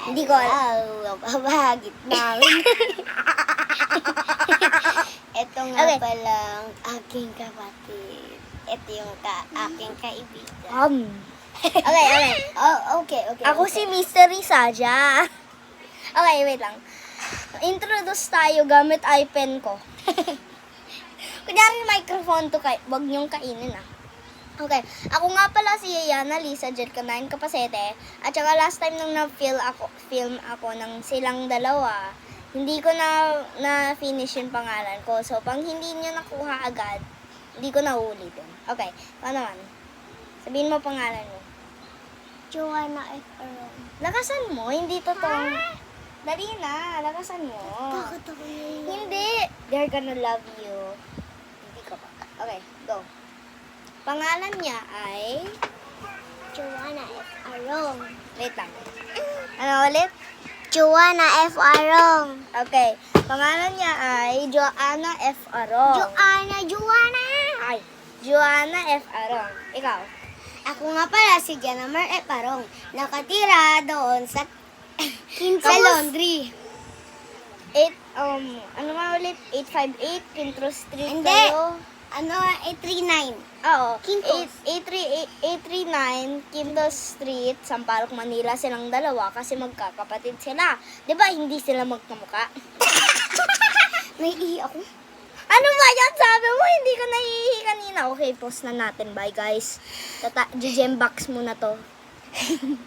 Hindi ko alam. Babahagit namin. Ito nga Okay. palang aking kapatid. Ito yung aking kaibigan. Okay. Oh, okay. Ako si Mystery Saja. Okay, wait lang. Introduce tayo gamit iPen ko. Kunyari microphone to, wag niyong kainin Okay, ako nga pala si Yana Lisa Jerkanain Kapasete. At saka last time nung film ako ng silang dalawa, hindi ko na-finish yung pangalan ko. So, pang hindi niyo nakuha agad, hindi ko na uulitin. Okay, paano naman? Sabihin mo pangalan mo. Joanna F. Aron. Lakasan mo, hindi totoong... Dali na, lakasan mo. Bakit ako yun? Hindi. They're gonna love you. Hindi ka pa. Okay, go. Pangalan niya ay... Joanna F. Arong. Wait lang. Ano ulit? Joanna F. Arong. Okay. Pangalan niya ay Joanna F. Arong. Joanna. Ay, Joanna F. Arong. Ikaw? Ako nga pala si Janamar F. Arong. Nakatira doon sa sa laundry. Ano nga ulit? 858 Quintro Street Hindi. kayo? Ano, 839. Oo. Quintos. 839 Quintos Street, Sampaloc, Manila silang dalawa kasi magkakapatid sila. 'Di ba hindi sila magkamuka? Naiihi ako. Ano ba yan? Sabi mo hindi ka nahihihi kanina. Okay, pause na natin. Bye guys. Jembox muna to.